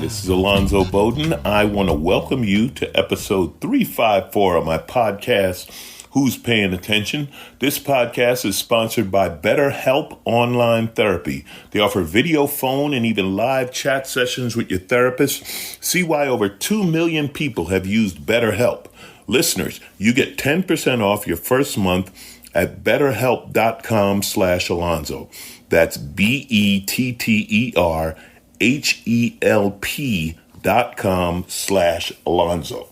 this is Alonzo Bodden. I want to welcome you to episode 354 of my podcast, Who's Paying Attention? This podcast is sponsored by BetterHelp Online Therapy. They offer video, phone, and even live chat sessions with your therapist. See why over 2 million people have used BetterHelp. Listeners, you get 10% off your first month at betterhelp.com/Alonzo. That's BetterHelp.com/Alonzo.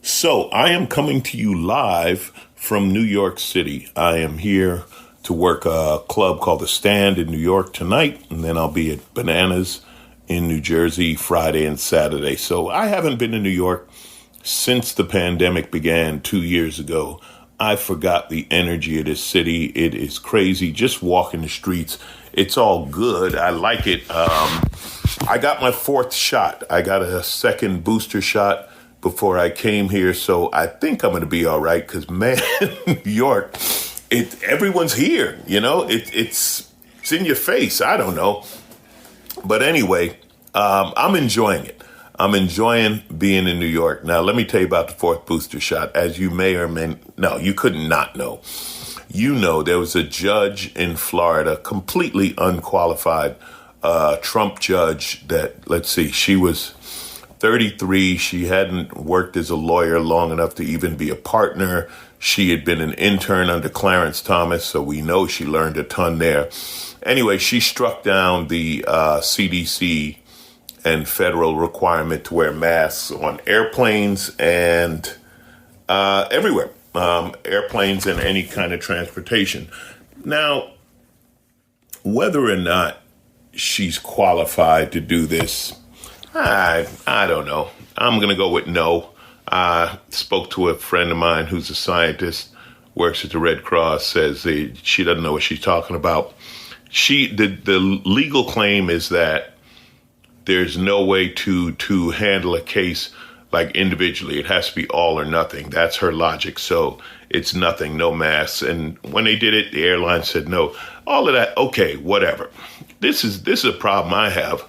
So I am coming to you live from New York City. I am here to work a club called The Stand in New York tonight, and then I'll be at Bananas in New Jersey Friday and Saturday. So I haven't been to New York since the pandemic began 2 years ago. I forgot the energy of this city. It is crazy. Just walking the streets. It's all good. I like it. I got my fourth shot. I got a second booster shot before I came here. So I think I'm going to be all right because, man, New York, everyone's here. You know, it's in your face. I don't know. But anyway, I'm enjoying it. I'm enjoying being in New York. Now, let me tell you about the fourth booster shot. As you may or may no, you could not know. You know, there was a judge in Florida, completely unqualified Trump judge that, let's see, she was 33. She hadn't worked as a lawyer long enough to even be a partner. She had been an intern under Clarence Thomas, so we know she learned a ton there. Anyway, she struck down the CDC and federal requirement to wear masks on airplanes and everywhere, airplanes and any kind of transportation. Now, whether or not she's qualified to do this, I don't know. I'm going to go with no. I spoke to a friend of mine who's a scientist, works at the Red Cross, says she doesn't know what she's talking about. The legal claim is that there's no way to handle a case like individually. It has to be all or nothing. That's her logic. So it's nothing, no masks. And when they did it, the airline said no. All of that, okay, whatever. This is a problem I have.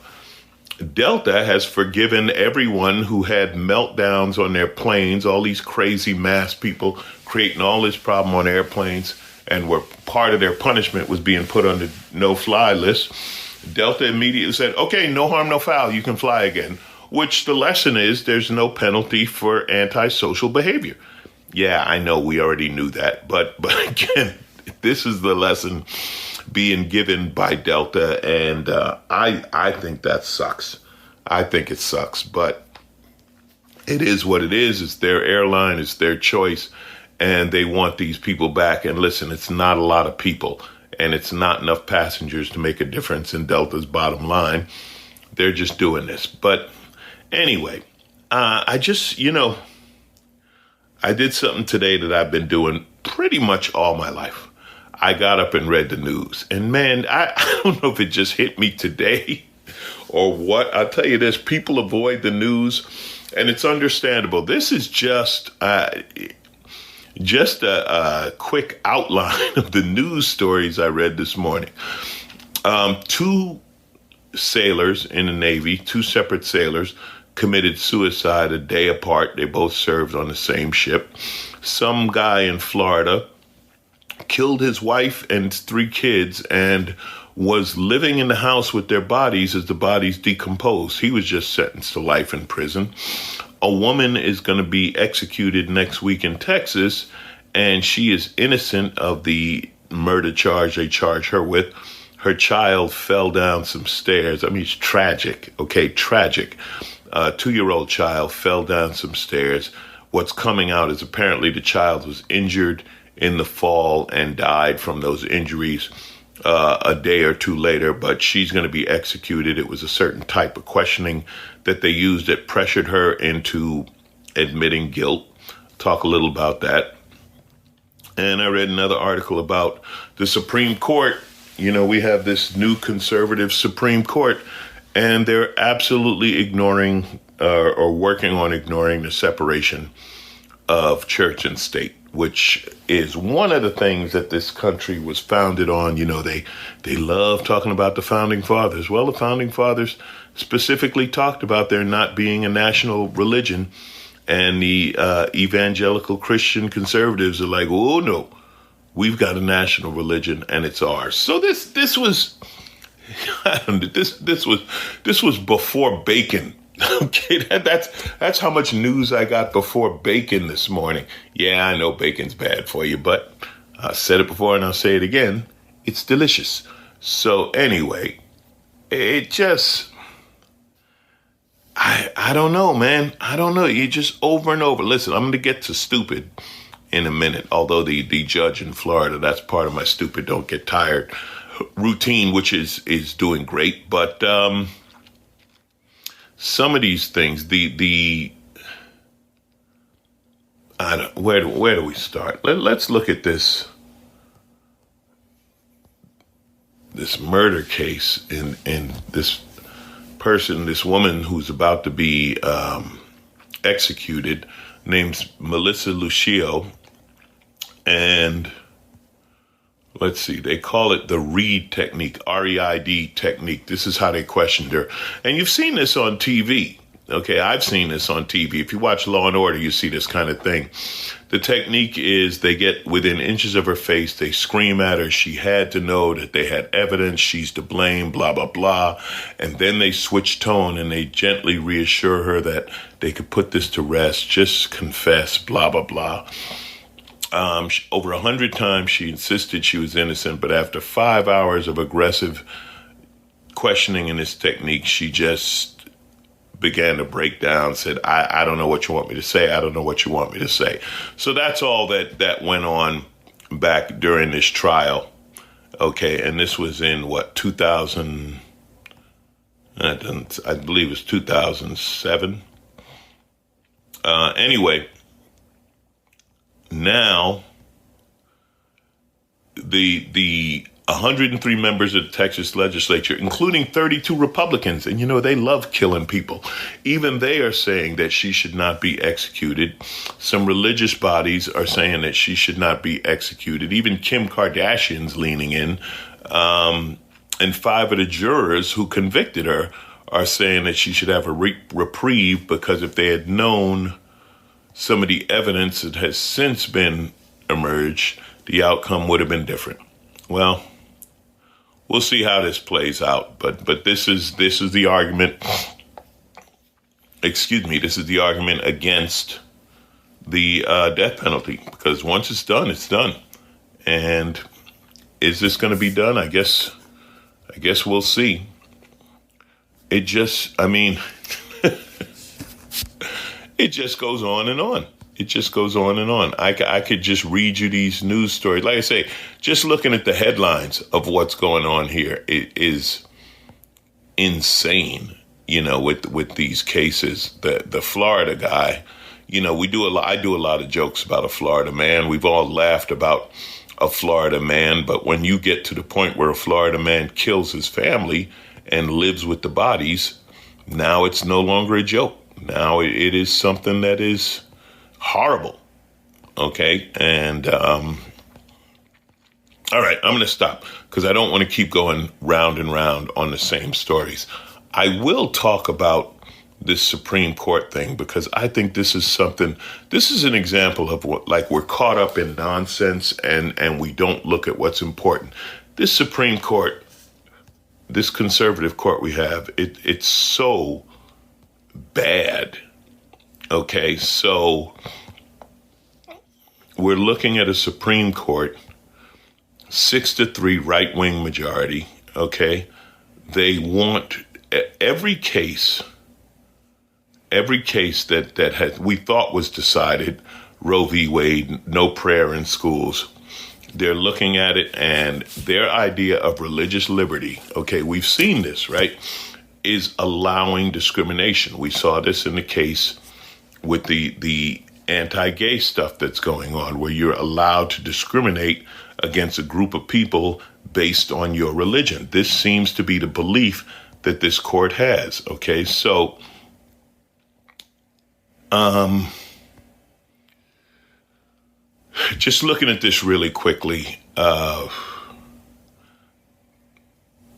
Delta has forgiven everyone who had meltdowns on their planes, all these crazy mask people creating all this problem on airplanes, and were part of their punishment was being put on the no-fly list. Delta immediately said, okay, no harm, no foul, you can fly again, which the lesson is there's no penalty for antisocial behavior. Yeah, I know we already knew that, but again, this is the lesson being given by Delta, and I think that sucks. I think it sucks, but it is what it is. It's their airline, it's their choice, and they want these people back. And listen, it's not a lot of people, and it's not enough passengers to make a difference in Delta's bottom line. They're just doing this. But anyway, I did something today that I've been doing pretty much all my life. I got up and read the news. And man, I don't know if it just hit me today or what. I'll tell you this, people avoid the news, and it's understandable. This is just a quick outline of the news stories I read this morning. Two sailors in the Navy, two separate sailors, committed suicide a day apart. They both served on the same ship. Some guy in Florida killed his wife and 3 kids and was living in the house with their bodies as the bodies decomposed. He was just sentenced to life in prison. A woman is going to be executed next week in Texas, and she is innocent of the murder charge they charge her with. Her child fell down some stairs. I mean, it's tragic. Okay, tragic. A 2-year-old child fell down some stairs. What's coming out is apparently the child was injured in the fall and died from those injuries a day or 2 later, but she's going to be executed. It was a certain type of questioning that they used that pressured her into admitting guilt. Talk a little about that. And I read another article about the Supreme Court. You know, we have this new conservative Supreme Court, and they're absolutely ignoring or working on ignoring the separation of church and state. which is one of the things that this country was founded on. You know, they love talking about the founding fathers. Well, the founding fathers specifically talked about there not being a national religion, and the evangelical Christian conservatives are like, oh no, we've got a national religion and it's ours. So this was this was before bacon. Okay, that's how much news I got before bacon this morning. Yeah, I know bacon's bad for you, but I said it before and I'll say it again. It's delicious. So anyway, it just, I don't know, man. I don't know. You just over and over. Listen, I'm going to get to stupid in a minute. Although the judge in Florida, that's part of my stupid don't get tired routine, which is doing great. But some of these things, where do we start? Let's look at this murder case in this person, this woman who's about to be executed, named Melissa Lucio, and let's see, they call it the Reid technique, R-E-I-D technique. This is how they questioned her. And you've seen this on TV. Okay, I've seen this on TV. If you watch Law and Order, you see this kind of thing. The technique is they get within inches of her face, they scream at her. She had to know that they had evidence, she's to blame, blah, blah, blah. And then they switch tone and they gently reassure her that they could put this to rest, just confess, blah, blah, blah. Over 100 times she insisted she was innocent, but after 5 hours of aggressive questioning in this technique, she just began to break down, said, I don't know what you want me to say. I don't know what you want me to say. So that's all that went on back during this trial. Okay, and this was in, 2000, I believe it was 2007. Anyway, now, the 103 members of the Texas legislature, including 32 Republicans, and you know, they love killing people. Even they are saying that she should not be executed. Some religious bodies are saying that she should not be executed. Even Kim Kardashian's leaning in. And 5 of the jurors who convicted her are saying that she should have a reprieve because if they had known some of the evidence that has since been emerged, the outcome would have been different. Well, we'll see how this plays out. But this is the argument. Excuse me. This is the argument against the death penalty, because once it's done, it's done. And is this going to be done? I guess we'll see. It just, it just goes on and on. It just goes on and on. I could just read you these news stories. Like I say, just looking at the headlines of what's going on here, it is insane, you know, with these cases. The Florida guy, you know, I do a lot of jokes about a Florida man. We've all laughed about a Florida man, but when you get to the point where a Florida man kills his family and lives with the bodies, now it's no longer a joke. Now it is something that is horrible. Okay. And, all right, I'm going to stop because I don't want to keep going round and round on the same stories. I will talk about this Supreme Court thing because I think this is an example of what, like, we're caught up in nonsense and we don't look at what's important. This Supreme Court, this conservative court we have, it's so bad. Okay, so we're looking at a Supreme Court, 6-3 right-wing majority. Okay, they want every case that we thought was decided, Roe v. Wade, no prayer in schools. They're looking at it, and their idea of religious liberty, okay, we've seen this, right, is allowing discrimination. We saw this in the case with the anti-gay stuff that's going on, where you're allowed to discriminate against a group of people based on your religion. This seems to be the belief that this court has, okay? So, just looking at this really quickly,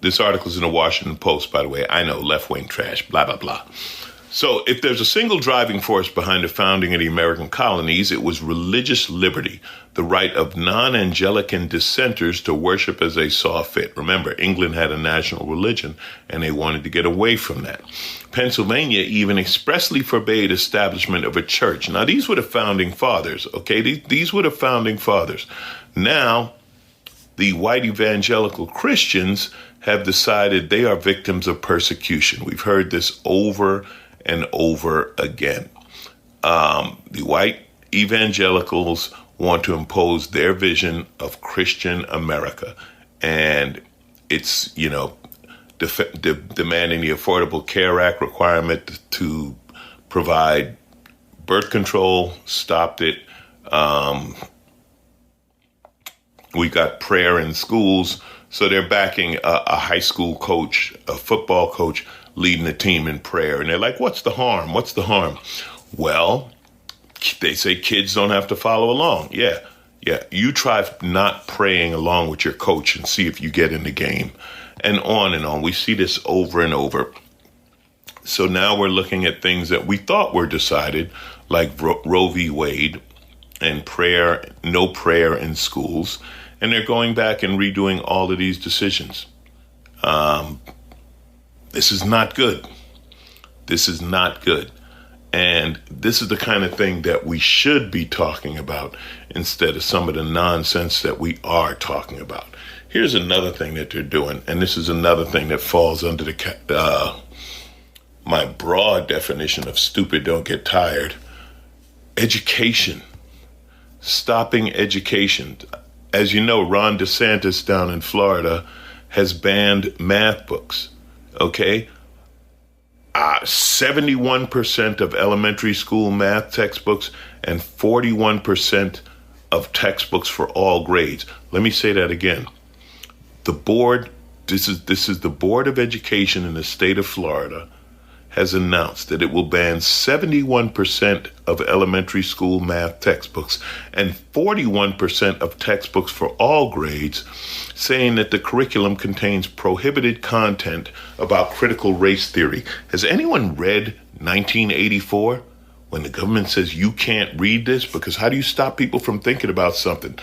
this article is in the Washington Post, by the way. I know, left-wing trash, blah, blah, blah. So if there's a single driving force behind the founding of the American colonies, it was religious liberty, the right of non-Anglican dissenters to worship as they saw fit. Remember, England had a national religion, and they wanted to get away from that. Pennsylvania even expressly forbade establishment of a church. Now, these were the founding fathers, okay? These were the founding fathers. Now, the white evangelical Christians have decided they are victims of persecution. We've heard this over and over again. The white evangelicals want to impose their vision of Christian America. And it's, demanding the Affordable Care Act requirement to provide birth control, stopped it. We got prayer in schools. So they're backing a high school coach, a football coach, leading the team in prayer. And they're like, what's the harm? What's the harm? Well, they say kids don't have to follow along. Yeah. You try not praying along with your coach and see if you get in the game. And on and on. We see this over and over. So now we're looking at things that we thought were decided, like Roe v. Wade and prayer, no prayer in schools. And they're going back and redoing all of these decisions. This is not good. This is not good. And this is the kind of thing that we should be talking about instead of some of the nonsense that we are talking about. Here's another thing that they're doing, and this is another thing that falls under my broad definition of stupid, don't get tired. Education. Stopping education. As you know, Ron DeSantis down in Florida has banned math books, okay? 71% of elementary school math textbooks and 41% of textbooks for all grades. Let me say that again. The board, this is the Board of Education in the state of Florida, has announced that it will ban 71% of elementary school math textbooks and 41% of textbooks for all grades, saying that the curriculum contains prohibited content about critical race theory. Has anyone read 1984? When the government says you can't read this, because how do you stop people from thinking about something?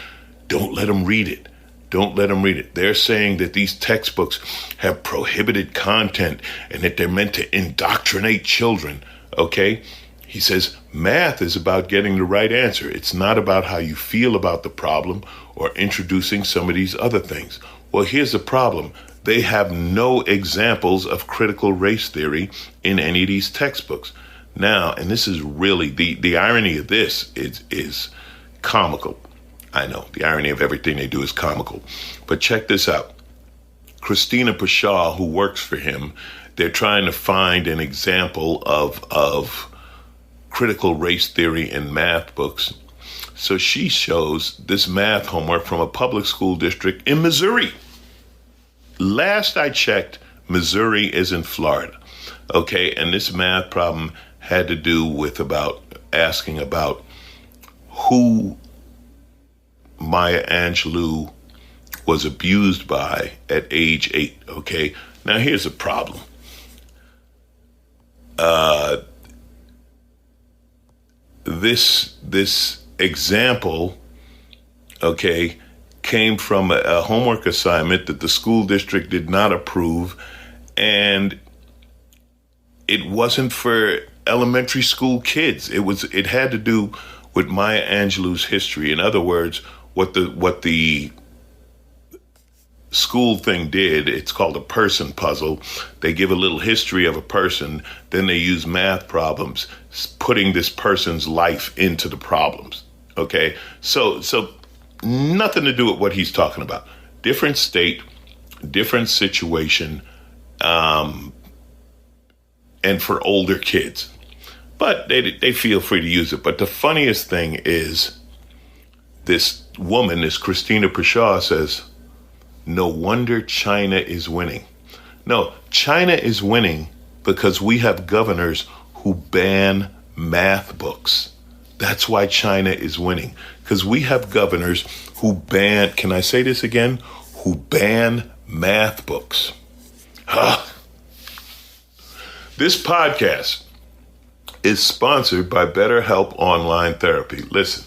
Don't let them read it. Don't let them read it. They're saying that these textbooks have prohibited content and that they're meant to indoctrinate children, okay? He says math is about getting the right answer. It's not about how you feel about the problem or introducing some of these other things. Well, here's the problem. They have no examples of critical race theory in any of these textbooks. Now, and this is really, the irony of this is comical. I know, the irony of everything they do is comical. But check this out. Christina Pashaw, who works for him, they're trying to find an example of critical race theory in math books. So she shows this math homework from a public school district in Missouri. Last I checked, Missouri is in Florida. Okay, and this math problem had to do with asking about who Maya Angelou was abused by at age 8, okay? Now, here's a problem. This example, okay, came from a homework assignment that the school district did not approve, and it wasn't for elementary school kids. It had to do with Maya Angelou's history. In other words, what the school thing did, it's called a person puzzle. They give a little history of a person, then they use math problems, putting this person's life into the problems. Okay, so nothing to do with what he's talking about. Different state, different situation, and for older kids. But they feel free to use it. But the funniest thing is this woman, this Christina Pashaw, says, no wonder China is winning. No, China is winning because we have governors who ban math books. That's why China is winning. Because we have governors who ban, can I say this again? Who ban math books. This podcast is sponsored by BetterHelp Online Therapy. Listen,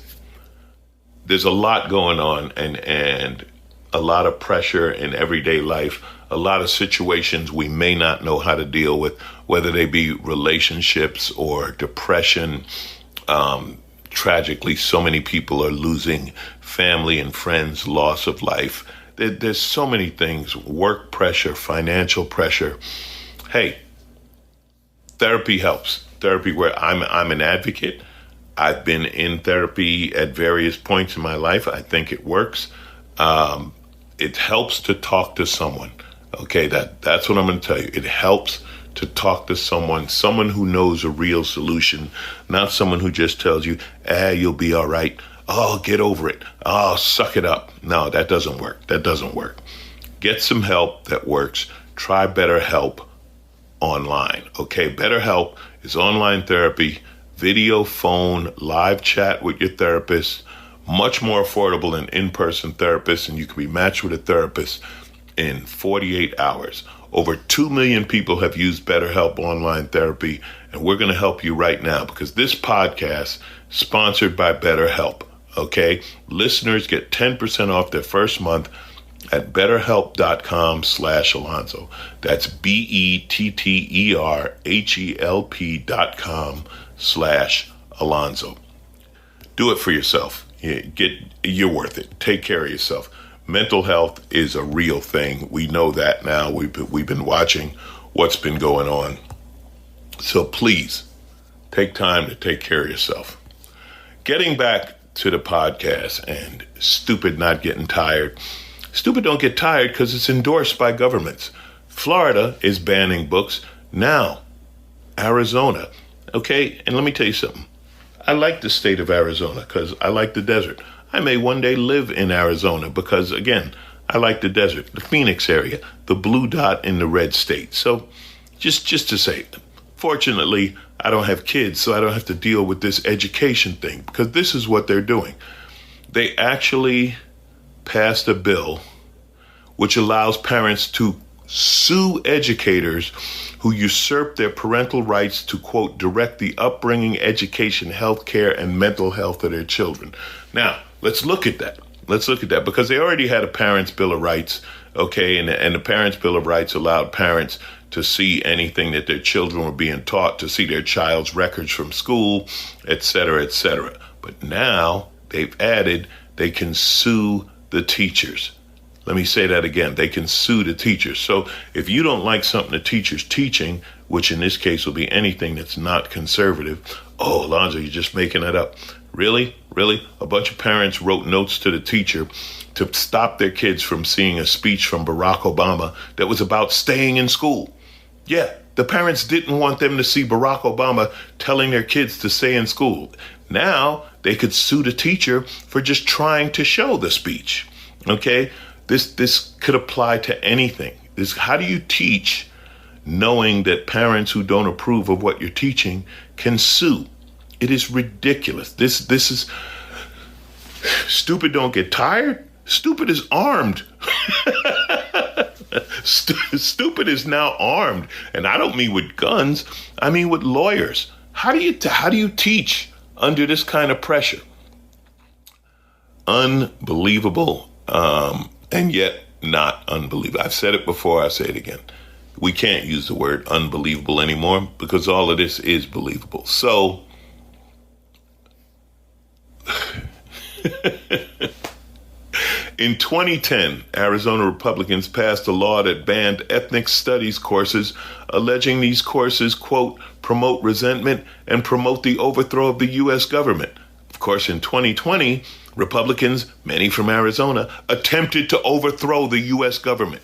there's a lot going on and a lot of pressure in everyday life, a lot of situations we may not know how to deal with, whether they be relationships or depression. Tragically, so many people are losing family and friends, loss of life. There's so many things, work pressure, financial pressure. Hey, therapy helps. Therapy, where I'm an advocate. I've been in therapy at various points in my life. I think it works. It helps to talk to someone. Okay, that's what I'm going to tell you. It helps to talk to someone who knows a real solution, not someone who just tells you, you'll be all right. Oh, get over it. Oh, suck it up. No, that doesn't work. That doesn't work. Get some help that works. Try BetterHelp online. Okay, BetterHelp is online therapy, video, phone, live chat with your therapist, much more affordable than in-person therapists, and you can be matched with a therapist in 48 hours. Over 2 million people have used BetterHelp online therapy, and we're going to help you right now because this podcast is sponsored by BetterHelp. Okay, listeners get 10% off their first month at betterhelp.com/Alonzo. That's BetterHelp.com/Alonzo. Do it for yourself. You're worth it. Take care of yourself. Mental health is a real thing. We know that now. We've been watching what's been going on. So please take time to take care of yourself. Getting back to the podcast and stupid not getting tired. Stupid don't get tired because it's endorsed by governments. Florida is banning books. Now, Arizona. Okay, and let me tell you something. I like the state of Arizona because I like the desert. I may one day live in Arizona because, again, I like the desert, the Phoenix area, the blue dot in the red state. So just to say, fortunately, I don't have kids, so I don't have to deal with this education thing because this is what they're doing. They actually passed a bill which allows parents to sue educators who usurp their parental rights to, quote, direct the upbringing, education, health care, and mental health of their children. Now, let's look at that. Let's look at that because they already had a Parents' Bill of Rights, okay, and the Parents' Bill of Rights allowed parents to see anything that their children were being taught, to see their child's records from school, et cetera, et cetera. But now they've added they can sue the teachers. Let me say that again. They can sue the teachers. So if you don't like something the teacher's teaching, which in this case will be anything that's not conservative, oh, Alonzo, you're just making that up. Really? Really? A bunch of parents wrote notes to the teacher to stop their kids from seeing a speech from Barack Obama that was about staying in school. Yeah, the parents didn't want them to see Barack Obama telling their kids to stay in school. Now they could sue the teacher for just trying to show the speech. Okay? This could apply to anything. How do you teach knowing that parents who don't approve of what you're teaching can sue? It is ridiculous. This is stupid. Don't get tired. Stupid is armed. Stupid is now armed, and I don't mean with guns. I mean with lawyers. How do you teach under this kind of pressure? Unbelievable, and yet not unbelievable. I've said it before. I say it again. We can't use the word unbelievable anymore because all of this is believable. So. In 2010, Arizona Republicans passed a law that banned ethnic studies courses, alleging these courses, quote, promote resentment and promote the overthrow of the U.S. government. Of course, in 2020, Republicans, many from Arizona, attempted to overthrow the U.S. government.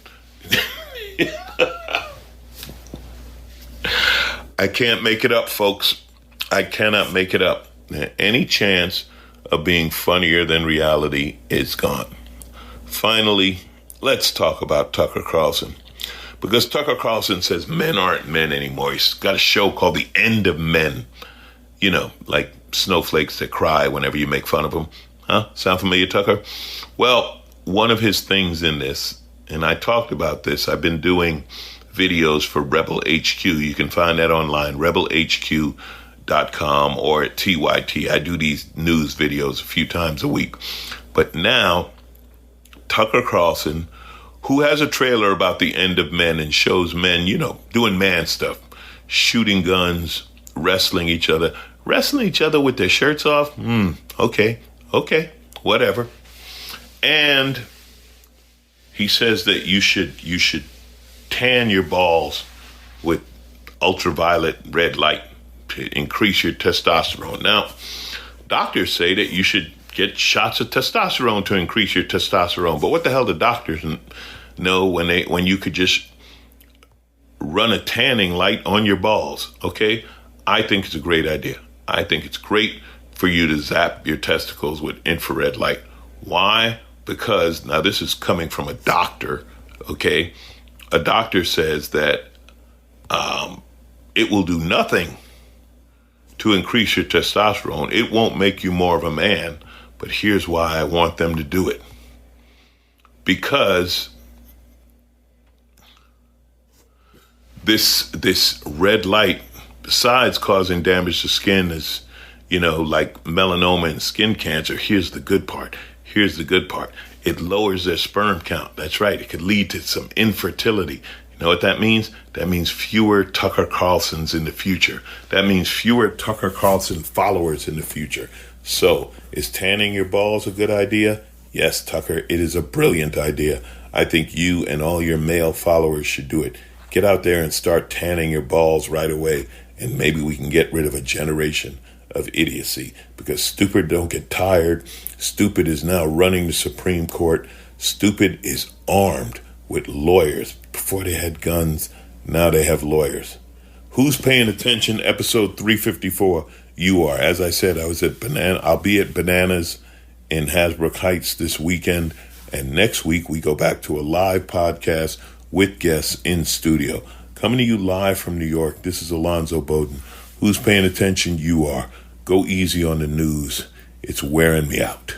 I can't make it up, folks. I cannot make it up. Any chance of being funnier than reality is gone. Finally, let's talk about Tucker Carlson. Because Tucker Carlson says men aren't men anymore. He's got a show called The End of Men. You know, like snowflakes that cry whenever you make fun of them. Huh? Sound familiar, Tucker? Well, one of his things in this, and I talked about this, I've been doing videos for Rebel HQ. You can find that online, rebelhq.com or at TYT. I do these news videos a few times a week. But now, Tucker Carlson, who has a trailer about the end of men and shows men, doing man stuff, shooting guns, wrestling each other with their shirts off. Okay, whatever. And he says that you should tan your balls with ultraviolet red light to increase your testosterone. Now, doctors say that you should get shots of testosterone to increase your testosterone. But what the hell do doctors know when you could just run a tanning light on your balls? Okay, I think it's a great idea. I think it's great for you to zap your testicles with infrared light. Why? Because, now this is coming from a doctor, okay? A doctor says that it will do nothing to increase your testosterone. It won't make you more of a man, but here's why I want them to do it. Because this red light, besides causing damage to skin, is, like melanoma and skin cancer. Here's the good part. It lowers their sperm count. That's right. It could lead to some infertility. You know what that means? That means fewer Tucker Carlsons in the future. That means fewer Tucker Carlson followers in the future. So, is tanning your balls a good idea? Yes, Tucker, it is a brilliant idea. I think you and all your male followers should do it. Get out there and start tanning your balls right away, and maybe we can get rid of a generation of idiocy, because stupid don't get tired. Stupid is now running the Supreme Court. Stupid is armed with lawyers. Before they had guns, now they have lawyers. Who's paying attention? Episode 354. You are. As I said, I'll be at Bananas in Hasbrook Heights this weekend, and next week we go back to a live podcast with guests in studio. Coming to you live from New York, this is Alonzo Bodden. Who's paying attention? You are. Go easy on the news. It's wearing me out.